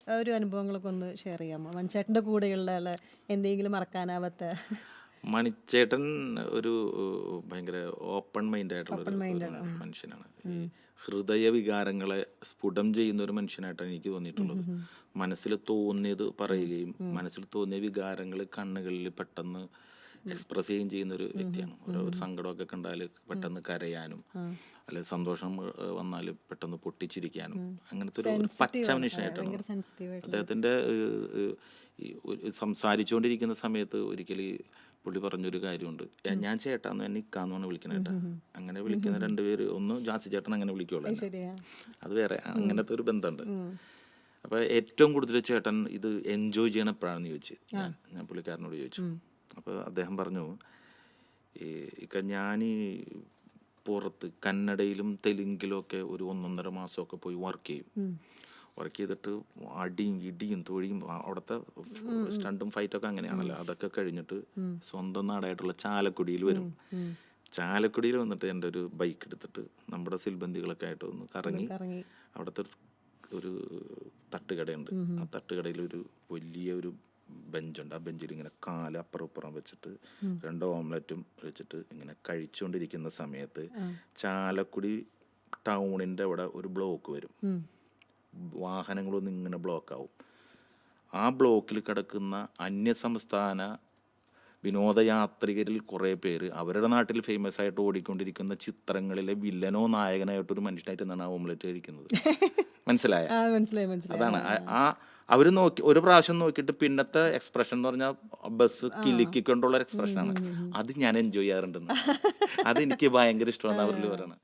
ഒരു അനുഭവങ്ങളൊക്കെ ഒന്ന് ഷെയർ ചെയ്യാമോ? മണിച്ചേട്ടൻ്റെ കൂടെയുള്ള എന്തെങ്കിലും മറക്കാനാവാത്ത മണിച്ചേട്ടൻ ഒരു ഭയങ്കര ഓപ്പൺ മൈൻഡ് ആയിട്ടുള്ള ഓപ്പൺ ഒരു മൈൻഡാണ്. മനുഷ്യനാണ്. ഈ ഹൃദയ വികാരങ്ങളെ സ്ഫുടം ചെയ്യുന്ന ഒരു മനുഷ്യനായിട്ടാണ് എനിക്ക് തോന്നിയിട്ടുള്ളത്. മനസ്സിൽ തോന്നിയത് പറയുകയും മനസ്സിൽ തോന്നിയ വികാരങ്ങൾ കണ്ണുകളിൽ പെട്ടെന്ന് എക്സ്പ്രസ് ചെയ്യുകയും ചെയ്യുന്ന ഒരു വ്യക്തിയാണ്. ഒരു സങ്കടമൊക്കെ കണ്ടാൽ പെട്ടെന്ന് കരയാനും അല്ലെങ്കിൽ സന്തോഷം വന്നാൽ പെട്ടെന്ന് പൊട്ടിച്ചിരിക്കാനും അങ്ങനത്തെ ഒരു പച്ച മനുഷ്യനായിട്ടാണ്. ഭയങ്കര സെൻസിറ്റീവായിട്ട്. അദ്ദേഹത്തിൻ്റെ സംസാരിച്ചുകൊണ്ടിരിക്കുന്ന സമയത്ത് ഒരിക്കലും പുള്ളി പറഞ്ഞൊരു കാര്യമുണ്ട്, ഞാൻ ചേട്ടാന്ന് എന്നെ ഇക്കാന്ന് വിളിക്കണേട്ടാ. അങ്ങനെ വിളിക്കുന്ന രണ്ടുപേര്, ഒന്ന് ജാസി ചേട്ടൻ അങ്ങനെ വിളിക്കുള്ളൂ, ശരിയാ. അത് വേറെ അങ്ങനത്തെ ഒരു ബന്ധമുണ്ട്. അപ്പോൾ ഏറ്റവും കൂടുതൽ ചേട്ടൻ ഇത് എൻജോയ് ചെയ്യണം എപ്പോഴാണെന്ന് ചോദിച്ചു. ഞാൻ പുള്ളിക്കാരനോട് ചോദിച്ചു. അപ്പോൾ അദ്ദേഹം പറഞ്ഞു, ഇക്ക ഞാൻ പുറത്ത് കന്നഡയിലും തെലുങ്കിലും ഒക്കെ ഒരു 1.5 മാസമൊക്കെ പോയി വർക്ക് ചെയ്യും. വർക്ക് ചെയ്തിട്ട് അടിയും ഇടിയും തൊഴിയും അവിടുത്തെ സ്റ്റണ്ടും ഫൈറ്റൊക്കെ അങ്ങനെയാണല്ലോ. അതൊക്കെ കഴിഞ്ഞിട്ട് സ്വന്തം നാടായിട്ടുള്ള ചാലക്കുടിയിൽ വരും. ചാലക്കുടിയിൽ വന്നിട്ട് എൻ്റെ ഒരു ബൈക്ക് എടുത്തിട്ട് നമ്മുടെ സിൽബന്തികളൊക്കെ ആയിട്ട് ഒന്ന് കറങ്ങി അവിടുത്തെ ഒരു തട്ടുകടയുണ്ട്. ആ തട്ടുകടയിൽ ഒരു വലിയൊരു ബെഞ്ചുണ്ട്. ആ ബെഞ്ചിൽ ഇങ്ങനെ കാല് അപ്പുറം ഇപ്പുറം വെച്ചിട്ട് 2 ഓംലെറ്റും വെച്ചിട്ട് ഇങ്ങനെ കഴിച്ചുകൊണ്ടിരിക്കുന്ന സമയത്ത് ചാലക്കുടി ടൗണിൻ്റെ അവിടെ ഒരു ബ്ലോക്ക് വരും. വാഹനങ്ങളൊന്നും ഇങ്ങനെ ബ്ലോക്കാവും. ആ ബ്ലോക്കിൽ കിടക്കുന്ന അന്യസംസ്ഥാന വിനോദയാത്രികരിൽ കുറേ പേര് അവരുടെ നാട്ടിൽ ഫേമസ് ആയിട്ട് ഓടിക്കൊണ്ടിരിക്കുന്ന ചിത്രങ്ങളിലെ വില്ലനോ നായകനായിട്ടൊരു മനുഷ്യനായിട്ട് നിന്നാണ് ആ ഓംലെറ്റ് കഴിക്കുന്നത്. മനസ്സിലായ? അതാണ് അവർ നോക്കി ഒരു പ്രാവശ്യം നോക്കിയിട്ട് പിന്നത്തെ എക്സ്പ്രഷൻ എന്ന് പറഞ്ഞാൽ ബസ് കിലുക്കിക്കൊണ്ടുള്ള എക്സ്പ്രഷനാണ്. അത് ഞാൻ എൻജോയ് ചെയ്യാറുണ്ടെന്ന്. അതെനിക്ക് ഭയങ്കര ഇഷ്ടമാണ് അവരിൽ പറയണത്.